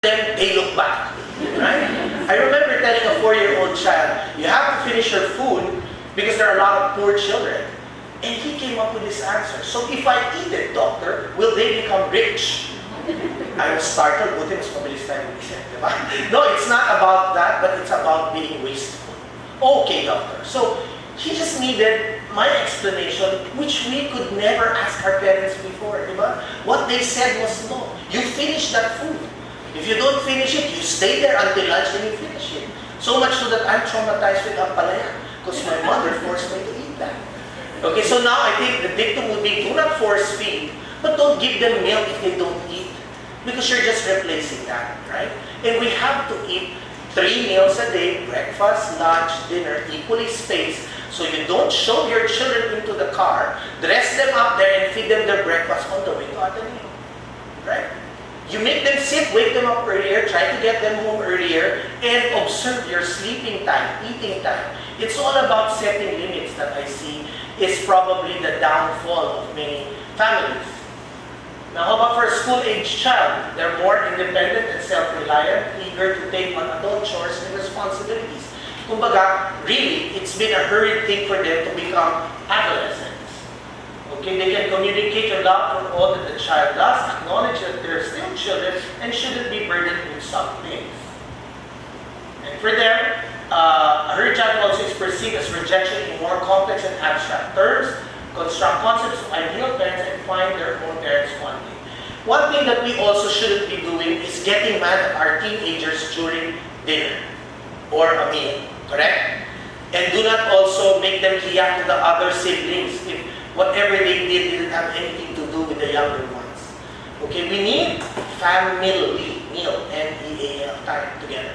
them, they look back. Right? I remember telling a 4-year-old child, you have to finish your food because there are a lot of poor children. And he came up with this answer. So if I eat it, doctor, will they become rich? I was startled. Buti mas mabilis tayo mag-isip, diba? No, it's not about that, but it's about being wasteful. Okay, doctor. So he just needed my explanation, which we could never ask our parents before, diba? What they said was, no, you finish that food. If you don't finish it, you stay there until lunch and you finish it. So much so that I'm traumatized with ampalaya because my mother forced me to eat that. Okay, so now I think the dictum would be, do not force feed, but don't give them milk if they don't eat. Because you're just replacing that, right? And we have to eat 3 meals a day, breakfast, lunch, dinner, equally spaced, so you don't shove your children into the car, dress them up there and feed them their breakfast on the way to Ateneo, right? You make them sit, wake them up earlier, try to get them home earlier, and observe your sleeping time, eating time. It's all about setting limits that I see is probably the downfall of many families. Now, how about for a school-age child? They're more independent and self-reliant, eager to take on adult chores and responsibilities. Kumbaga, really, it's been a hurried thing for them to become adolescents. Okay, they can communicate a lot on all that the child does, acknowledge that they're still children and shouldn't be burdened with some things. And for them, a hurried child also is perceived as rejection in more complex and abstract terms, construct concepts of ideal parents, and find their own parents wanting. One thing that we also shouldn't be doing is getting mad at our teenagers during dinner or a meal, correct? And do not also make them hiya to the other siblings if whatever they did didn't have anything to do with the younger ones. Okay, we need family meal, M-E-A-L, time together.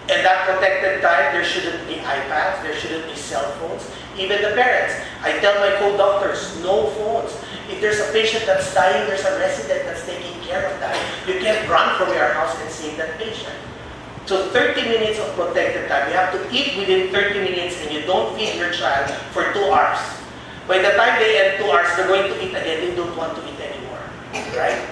And that protected time, there shouldn't be iPads, there shouldn't be cell phones. Even the parents, I tell my co-doctors, no phones. If there's a patient that's dying, there's a resident that's taking care of that. You can't run from your house and save that patient. So 30 minutes of protected time. You have to eat within 30 minutes and you don't feed your child for 2 hours. By the time they end 2 hours, they're going to eat again. They don't want to eat anymore. Right?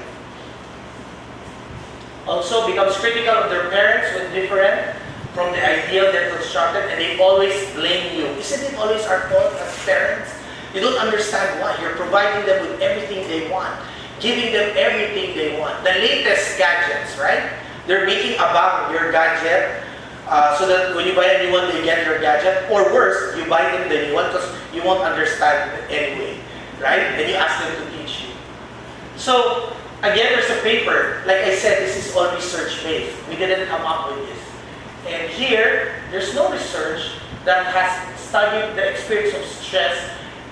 Also becomes critical of their parents when different from the ideal they're constructed, and they always blame you. Isn't it always our fault as parents? You don't understand why. You're providing them with everything they want, giving them everything they want. The latest gadgets, right? They're making about your gadget so that when you buy a new one, they get your gadget. Or worse, you buy them the new one because you won't understand it anyway, right? And you ask them to teach you. So, again, there's a paper. Like I said, this is all research-based. We didn't come up with this. And here, there's no research that has studied the experience of stress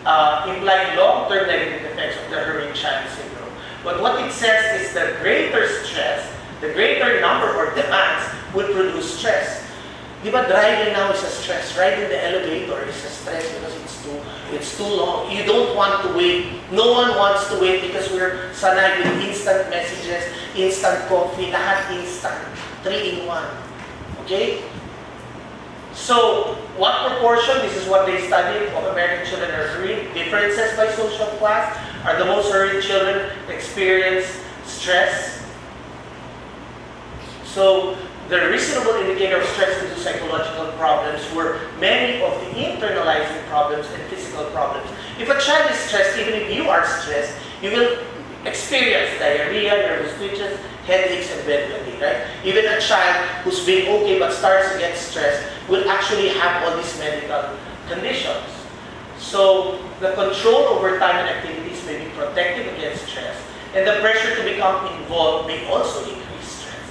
implying long-term negative effects of the hurried child syndrome. But what it says is the greater stress, the greater number or demands will produce stress. Diba driving now is a stress. Riding the elevator is a stress because it's too long. You don't want to wait. No one wants to wait because we're sanay with instant messages, instant coffee, lahat instant. 3-in-1. Okay? So, what proportion, this is what they studied, of American children are hurried. Differences by social class. Are the most hurried children experience stress? So, the reasonable indicator of stress into psychological problems were many of the internalizing problems and physical problems. If a child is stressed, even if you are stressed, you will experience diarrhea, nervous twitches, headaches, and bedwetting, right? Even a child who's been okay but starts to get stressed will actually have all these medical conditions. So the control over time and activities may be protective against stress, and the pressure to become involved may also increase stress.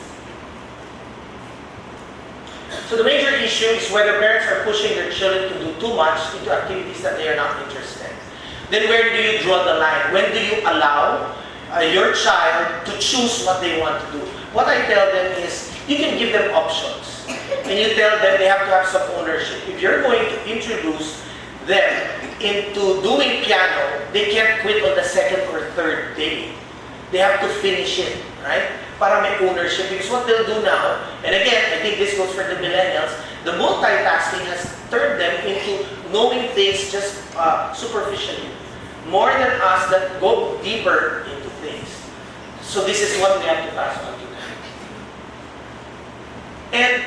So the major issue is whether parents are pushing their children to do too much into activities that they are not interested in. Then where do you draw the line? When do you allow your child to choose what they want to do? What I tell them is, you can give them options. And you tell them they have to have some ownership. If you're going to introduce them into doing piano, they can't quit on the 2nd or 3rd day. They have to finish it, right? Para may ownership. Because what they'll do now, and again, I think this goes for the millennials, the multitasking has turned them into knowing things just superficially. More than us that go deeper into things. So this is what we have to pass on to them. And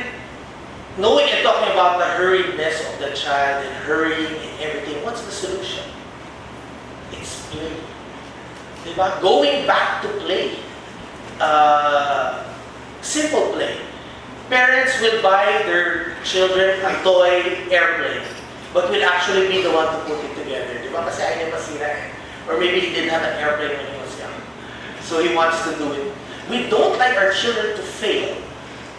knowing and talking about the hurriedness of the child and hurrying and everything, what's the solution? It's play. Diba? Going back to play. Simple play. Parents will buy their children a toy airplane, but will actually be the one to put it together. Diba? Kasi ayaw niya masira eh. Or maybe he didn't have an airplane when he was young. So he wants to do it. We don't like our children to fail.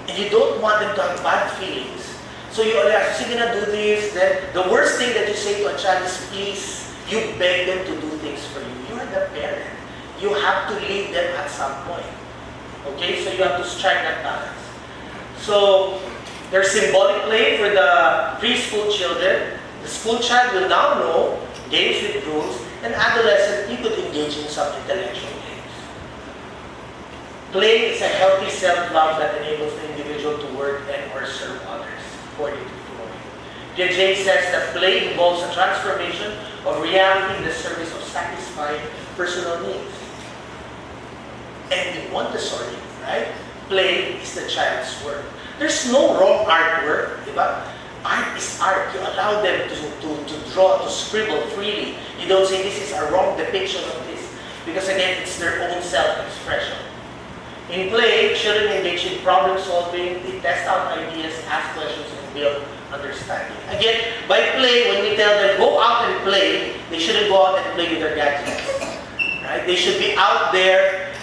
And you don't want them to have bad feelings. So you only ask, sige na do this. Then the worst thing that you say to a child is, please, you beg them to do things for you. You are the parent. You have to lead them at some point. Okay, so you have to strike that balance. So there's symbolic play for the preschool children. The school child will now know games with rules, and adolescent, you could engage in some intellectual games. Play is a healthy self-love that enables the individual to work and or serve others, according to Freud. Piaget says that play involves a transformation of reality in the service of satisfying personal needs. And in Montessori, right? Play is the child's work. There's no wrong artwork, diba? Art is art. You allow them to draw, to scribble freely. You don't say this is a wrong depiction of this. Because again, it's their own self-expression. In play, children engage in problem solving, they test out ideas, ask questions, and build understanding. Again, by play, when we tell them go out and play, they shouldn't go out and play with their gadgets. Right? They should be out there,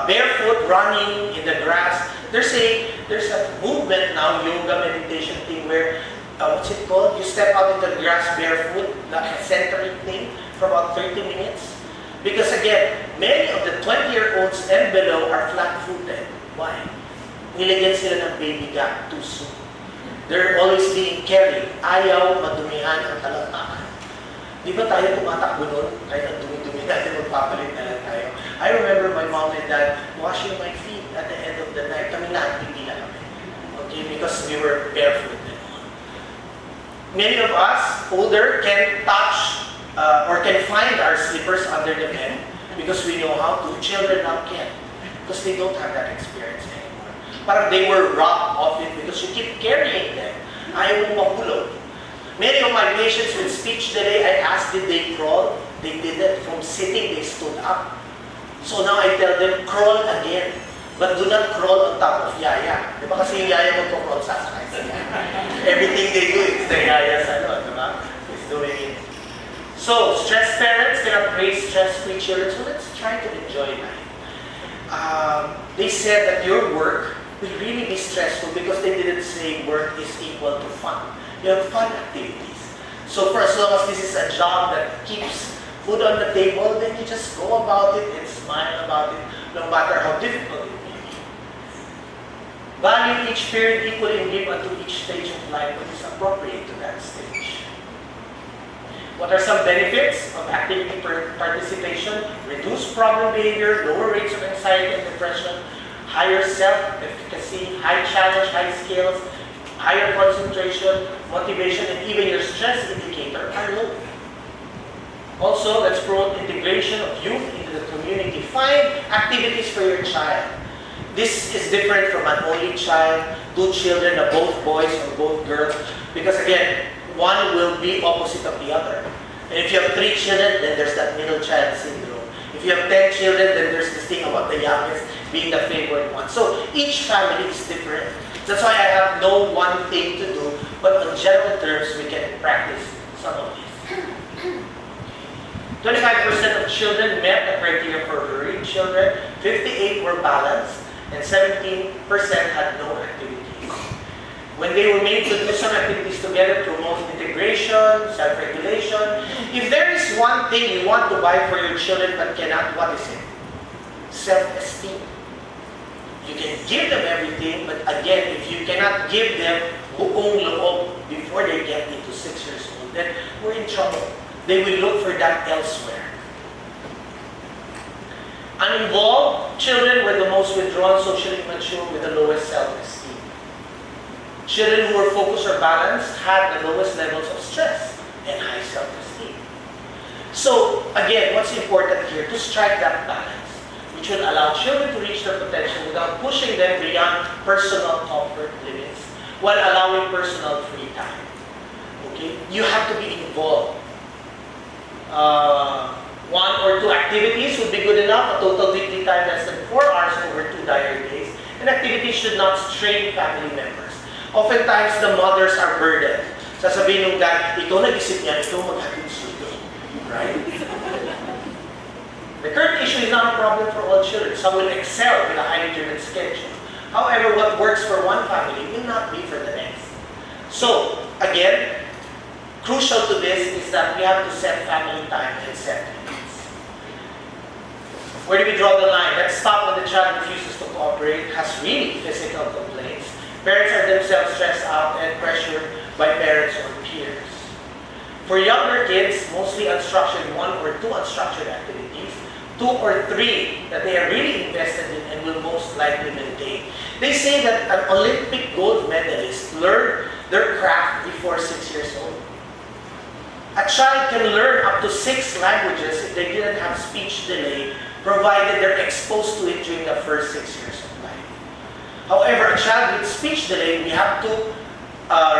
barefoot, running in the grass. There's a movement now, yoga meditation thing where, what's it called? You step out into the grass barefoot, like a centering thing, for about 30 minutes. Because again, many of the 20-year-olds and below are flat-footed. Why? Nilagyan sila ng baby gap too soon. They're always being carried. Ayaw madumihan ang talaktakan. Di ba tayo tumatakbo nun? Kahit ang dumi-dumi natin, magpapalit na lang tayo. I remember my mom and dad washing my feet at the end of the night. Kami lahat, hindi lang kami. Okay, because we were barefoot and all. Many of us, older, can touch or can find our slippers under the bed because we know how to. Children now can't because they don't have that experience anymore. Parang they were robbed of it because you keep carrying them. Ayaw mong mahulog. Many of my patients with speech delay, I asked, did they crawl? They didn't. From sitting, they stood up. So now I tell them, crawl again. But do not crawl on top of yaya. Diba kasi yung yaya magpo-crawl sasakay sa yaya. Everything they do, it's the yaya's diba? It's doing it. So, stressed parents cannot raise stress-free children, so let's try to enjoy life. They said that your work will really be stressful because they didn't say work is equal to fun. You have fun activities. So for as long as this is a job that keeps food on the table, then you just go about it and smile about it, no matter how difficult it may be. Value each period equally and give unto each stage of life what is appropriate to that stage. What are some benefits of activity participation? Reduce problem behavior, lower rates of anxiety and depression, higher self-efficacy, high challenge, high skills, higher concentration, motivation, and even your stress indicator are low. Also, let's promote integration of youth into the community. Find activities for your child. This is different from an only child, two children, both boys or both girls, because again, one will be opposite of the other. And if you have 3 children, then there's that middle child syndrome. If you have 10 children, then there's this thing about the youngest being the favorite one. So each family is different. That's why I have no one thing to do, but in general terms, we can practice some of these. 25% of children met the criteria for hurried children, 58 were balanced, and 17% had no activities. When they were made to do some activities together, promote integration, self-regulation. If there is one thing you want to buy for your children but cannot, what is it? Self-esteem. You can give them everything, but again, if you cannot give them buong loob before they get into 6 years old, then we're in trouble. They will look for that elsewhere. Uninvolved children were the most withdrawn, socially immature, with the lowest self-esteem. Children who were focused or balanced had the lowest levels of stress and high self-esteem. So, again, what's important here? To strike that balance. which will allow children to reach their potential without pushing them beyond personal comfort limits, while allowing personal free time. Okay? You have to be involved. 1 or 2 activities would be good enough. A total weekly time less than 4 hours over 2 diary days. And activities should not strain family members. Oftentimes, the mothers are burdened. Sasabihin ng dad, ikaw nag-isip niya, ikaw maghatid sundo. Right? The current issue is not a problem for all children. Some will excel with a highly driven schedule. However, what works for one family will not be for the next. So, again, crucial to this is that we have to set family time and set limits. Where do we draw the line? Let's stop when the child refuses to cooperate, has really physical complaints. Parents are themselves stressed out and pressured by parents or peers. For younger kids, mostly unstructured 1 or 2 unstructured activities, 2 or 3 that they are really invested in and will most likely maintain. They say that an Olympic gold medalist learned their craft before 6 years old. A child can learn up to 6 languages if they didn't have speech delay, provided they're exposed to it during the first 6 years of life. However, a child with speech delay, we have to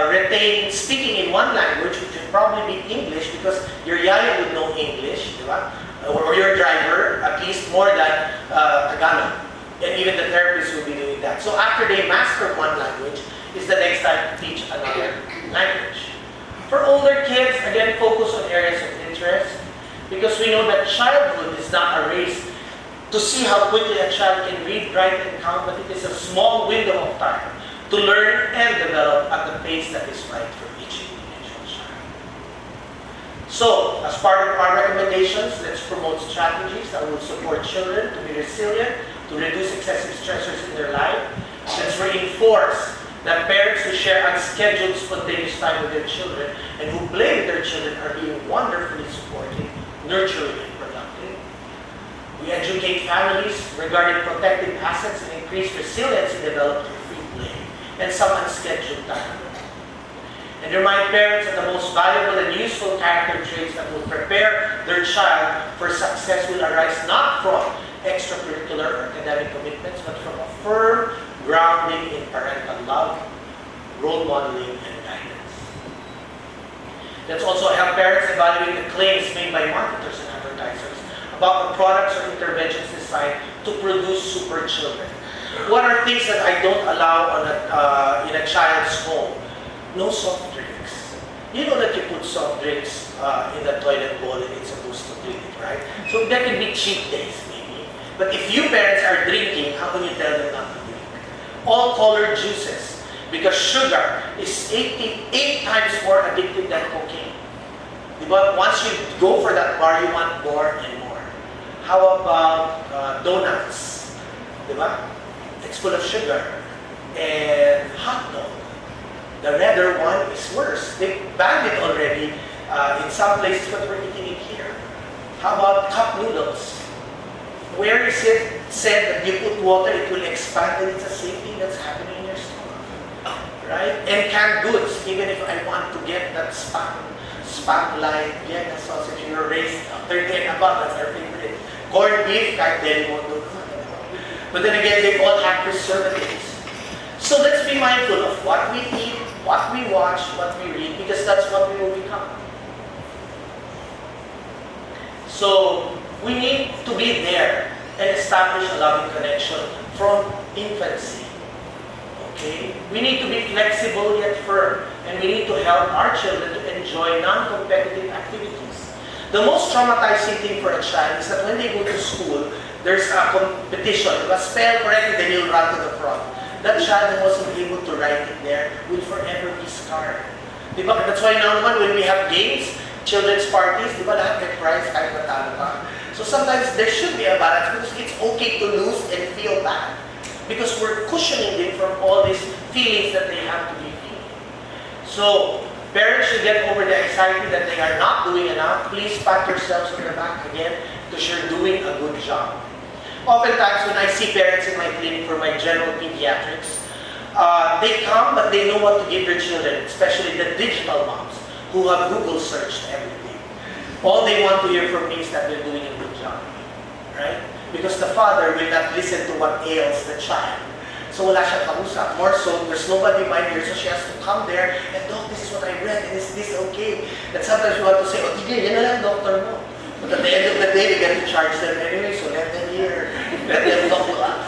retain speaking in one language, which would probably be English, because your yaya would know English, diba? Or your driver, at least more than Tagalog. And even the therapist will be doing that. So after they master one language, is the next time to teach another language. For older kids, again, focus on areas of interest, because we know that childhood is not a race to see how quickly a child can read, write, and count, but it is a small window of time to learn and develop at the pace that is right for each individual child. So, as part of our recommendations, let's promote strategies that will support children to be resilient, to reduce excessive stressors in their life. Let's reinforce that parents who share unscheduled, spontaneous time with their children and who play with their children are being wonderfully supportive, nurturing, and productive. We educate families regarding protecting assets and increase resilience developed through free play and some unscheduled time. And remind parents that the most valuable and useful character traits that will prepare their child for success will arise not from extracurricular or academic commitments, but from a firm grounding in parental love, role modeling, and guidance. Let's also help parents evaluate the claims made by marketers and advertisers about the products or interventions designed to produce super children. What are things that I don't allow on in a child's home? No soft drinks. You know that you put soft drinks in the toilet bowl and it's supposed to clean it, right? So there can be cheat days maybe. But if you parents are drinking, how can you tell them not to drink? All colored juices, because sugar is 8 times more addictive than cocaine. But once you go for that bar, you want more and more. How about donuts? It's full of sugar. And hot dog. The redder one is worse. They banned it already in some places, but we're eating it here. How about cup noodles? Where is it said that you put water, it will expand, and it's the same thing that's happening in your stomach. Right? And canned goods, even if I want to get that spam like Vienna sausage, you're raised 30 and above, that's our favorite. Corned beef, kahit deli mo doon. But then again, they all have preservatives. So let's be mindful of what we eat, what we watch, what we read, because that's what we will become. So we need to be there and establish a loving connection from infancy. Okay? We need to be flexible yet firm, and we need to help our children to enjoy non-competitive activities. The most traumatizing thing for a child is that when they go to school, there's a competition. If you spell correctly, then you'll run to the front. That child who wasn't able to write it there will forever be scarred. Diba? That's why now naman when we have games, children's parties, diba lahat may prize kahit matalo ka. So sometimes there should be a balance because it's okay to lose and feel bad. Because we're cushioning them from all these feelings that they have to be feeling. So parents should get over the anxiety that they are not doing enough. Please pat yourselves on the back again because you're doing a good job. Oftentimes when I see parents in my clinic for my general pediatrics, they come but they know what to give their children, especially the digital moms who have Google searched everything. All they want to hear from me is that they're doing a good job, right? because the father will not listen to what ails the child. So wala siyang kausap. More so, there's nobody by here, so she has to come there and, Doc, this is what I read, and is this okay? And sometimes we want to say, oh, tigil, yan na lang, doctor mo. But at the end of the day, we get to charge them anyway, so let them hear. Let them talk to us.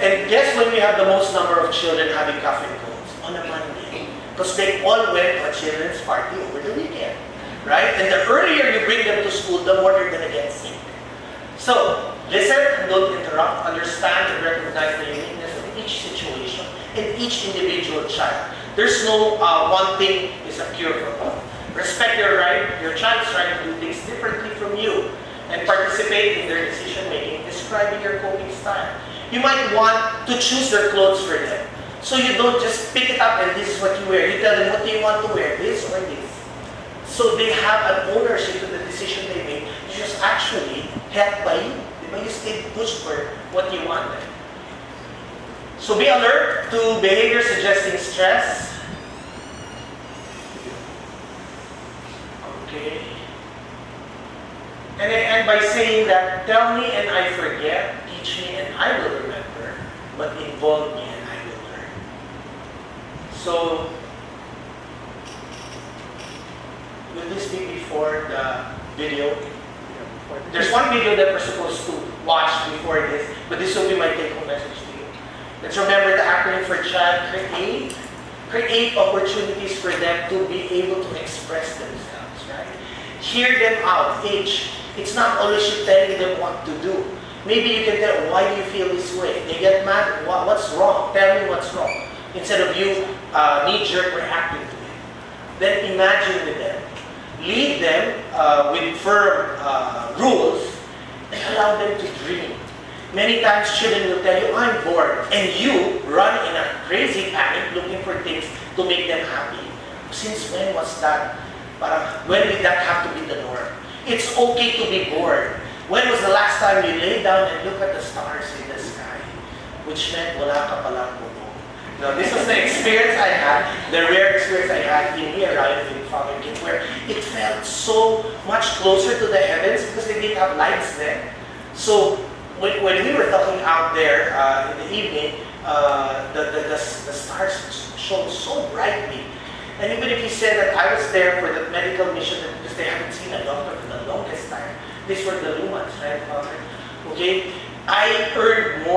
And guess when we have the most number of children having cough and colds? On a Monday. Because they all went to a children's party over the weekend. Right? And the earlier you bring them to school, the more they're going to get sick. So, listen and don't interrupt. Understand and recognize the uniqueness of each situation and each individual child. There's no one thing is a cure for all. Respect your child's right to do things differently from you and participate in their decision making, describing your coping style. You might want to choose their clothes for them. So you don't just pick it up and this is what you wear. You tell them, what do you want to wear, this or this? So they have an ownership to the decision they make, which is actually helped by you. You stay pushed for what you want. So be alert to behavior suggesting stress. Okay. And I end by saying that, tell me and I forget, teach me and I will remember, but involve me and I will learn. So, will this be before the video? There's one video that we're supposed to watch before this, but this will be my take-home message to you. Let's remember the acronym for child, create. Create opportunities for them to be able to express themselves, right? Hear them out. It's not always you telling them what to do. Maybe you can tell, why do you feel this way? They get mad, what's wrong? Tell me what's wrong. Instead of you knee-jerk reacting to it. Then imagine with them. Lead them with firm rules and allow them to dream. Many times children will tell you, I'm bored, and you run in a crazy panic looking for things to make them happy. Since when was that? When did that have to be the norm? It's okay to be bored. When was the last time you lay down and look at the stars in the sky? Which meant wala ka palang bubo. Now, this was the experience I had, the rare experience I had in here, right, in Father Kim, where it felt so much closer to the heavens because they didn't have lights then. So, when we were talking out there in the evening, the stars shone so brightly. And even if he said that I was there for the medical mission because they haven't seen a doctor for the longest time, these were the lumens, right, Father? Okay? I learned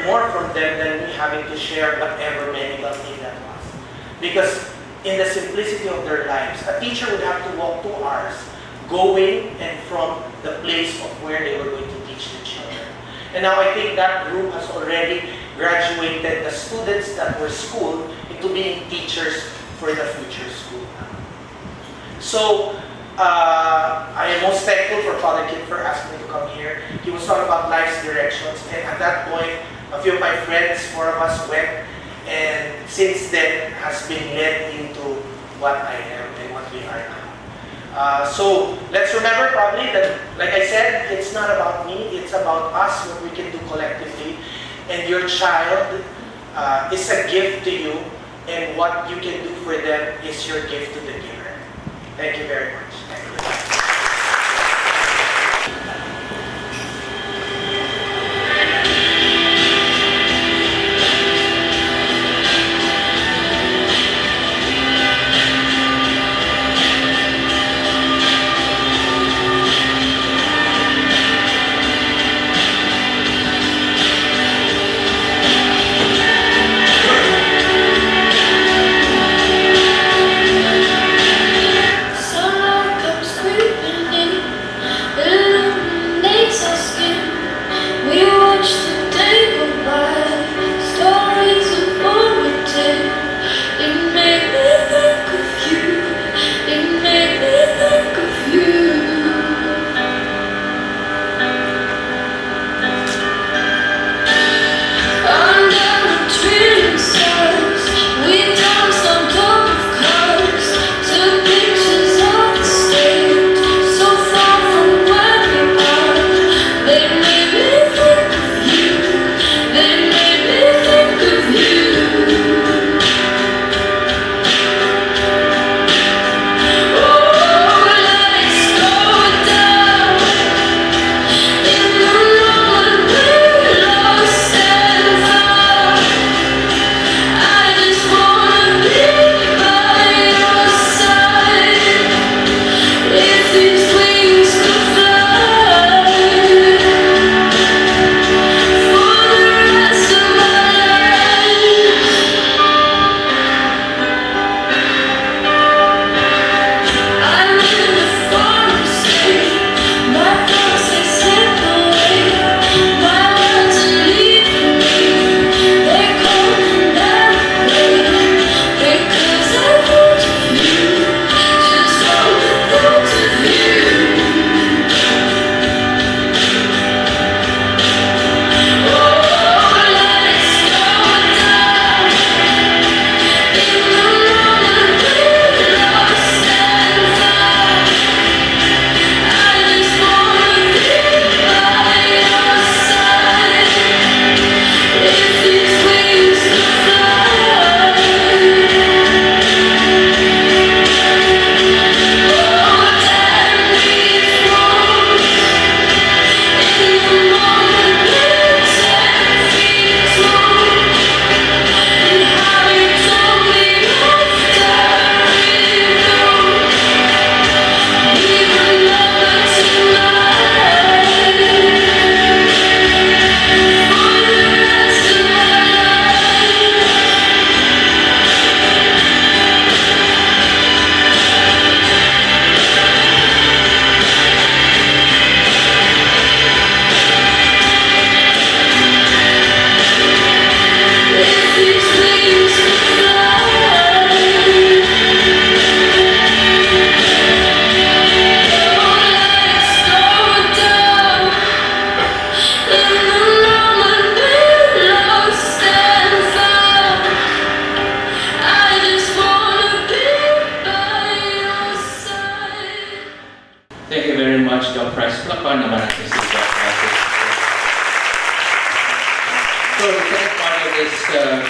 more from them than me having to share whatever medical thing that was. Because in the simplicity of their lives, a teacher would have to walk 2 hours going and from the place of where they were going to teach the children. And now I think that group has already graduated the students that were schooled into being teachers for the future school. So, I am most thankful for Father Kim for asking me to come here. He was talking about life's directions, and at that point, a few of my friends, 4 of us went, and since then has been led into what I am and what we are now. So let's remember probably that, like I said, it's not about me, it's about us, what we can do collectively. And your child is a gift to you, and what you can do for them is your gift to the giver. Thank you very much. Thank you. So long comes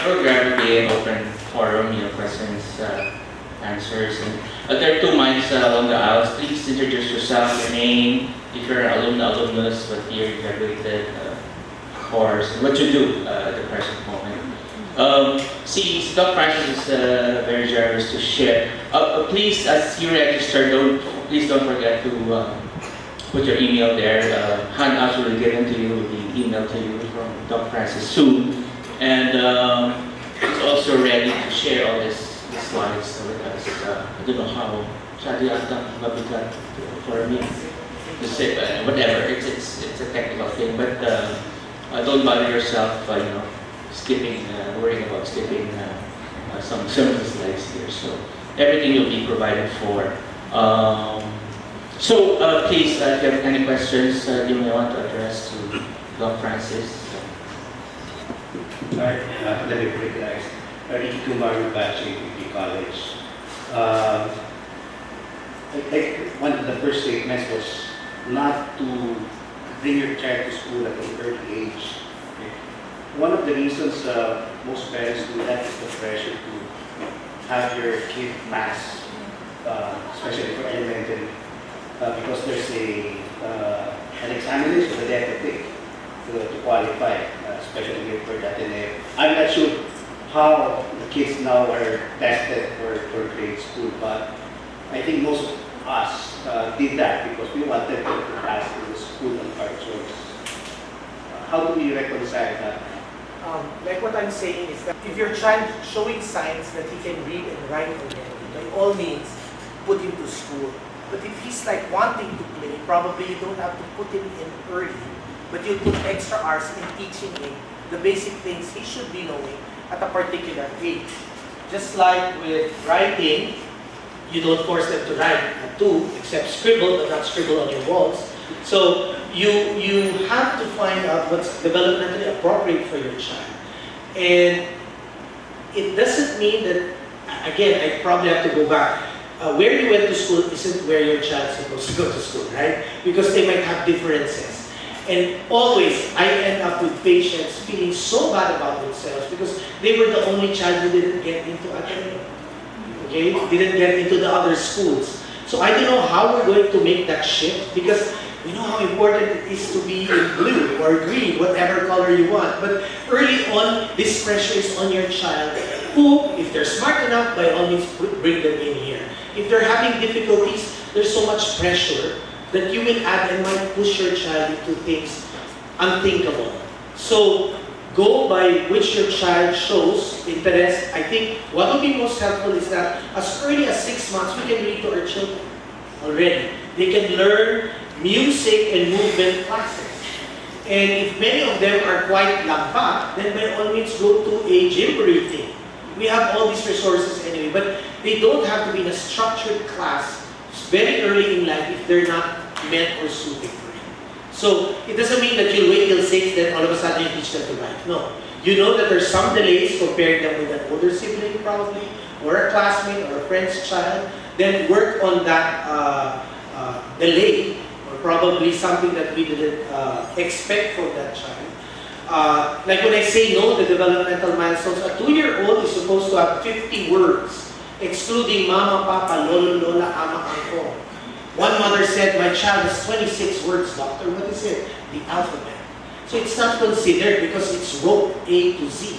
program will be an open forum, questions, answers. And there are 2 mics along the aisles. Please introduce yourself, your name, if you're an alumnus, what year you graduated, course, and what you do at the present moment. See, Doc Francis is very generous to share. Please, as you register, please don't forget to put your email there. Handouts will be given to you, will be emailed to you from Doc Francis soon. And he's also ready to share all these slides with us. I don't know how, mabigat for me to say, whatever, it's a technical thing, but don't bother yourself, worrying about skipping some of the slides here. So everything will be provided for. Please, if you have any questions you may want to address to Doc Francis. Alright, let me break it down. Ricky Kumar, Batch College. I think one of the first statements was not to bring your child to school at an early age. One of the reasons most parents do that is the pressure to have your kid pass, especially for elementary, because there's an examination that they have to take to qualify, especially for that. And I'm not sure how the kids now are tested for grade school, but I think most of us did that because we wanted to pass in the school of our choice. How do we reconcile that? Like what I'm saying is that if your child showing signs that he can read and write already, by all means, put him to school. But if he's like wanting to play, probably you don't have to put him in early, but you put extra hours in teaching him the basic things he should be knowing at a particular age. Just like with writing, you don't force them to write at 2, except scribble, but not scribble on your walls. So you have to find out what's developmentally appropriate for your child. And it doesn't mean that, again, I probably have to go back. Where you went to school isn't where your child's supposed to go to school, right? Because they might have differences. And always, I end up with patients feeling so bad about themselves because they were the only child who didn't get into academic, okay? Didn't get into the other schools. So I don't know how we're going to make that shift because we know how important it is to be in blue or green, whatever color you want. But early on, this pressure is on your child who, if they're smart enough, by all means, bring them in here. If they're having difficulties, there's so much pressure that you will add and might push your child into things unthinkable. So go by which your child shows interest. I think what will be most helpful is that as early as 6 months, we can read to our children already. They can learn music and movement classes. And if many of them are quite lampa, then by all means go to a gymboree thing. We have all these resources anyway, but they don't have to be in a structured class very early in life if they're not meant or suited for it. So it doesn't mean that you'll wait till 6, then all of a sudden you teach them to write. No. You know that there's some delays comparing them with an older sibling probably, or a classmate or a friend's child. Then work on that delay, or probably something that we didn't expect from that child. Like when I say no, the developmental milestones, a 2-year-old is supposed to have 50 words, excluding mama, papa, lolo, lola, ama, angko. One mother said, my child has 26 words, doctor. What is it? The alphabet. So it's not considered because it's rote A to Z.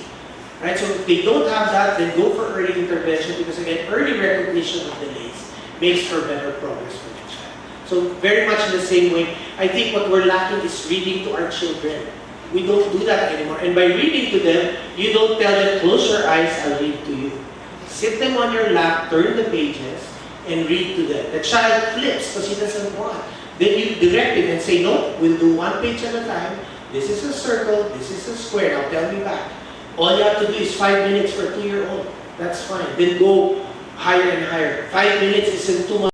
Right? So if they don't have that, then go for early intervention because again, early recognition of delays makes for better progress for the child. So very much in the same way, I think what we're lacking is reading to our children. We don't do that anymore. And by reading to them, you don't tell them, close your eyes, I'll read to you. Sit them on your lap, turn the pages, and read to them. The child flips because he doesn't want. Then you direct him and say, no, we'll do 1 page at a time. This is a circle, this is a square, now tell me back. All you have to do is 5 minutes for a 2-year-old. That's fine. Then go higher and higher. 5 minutes isn't too much.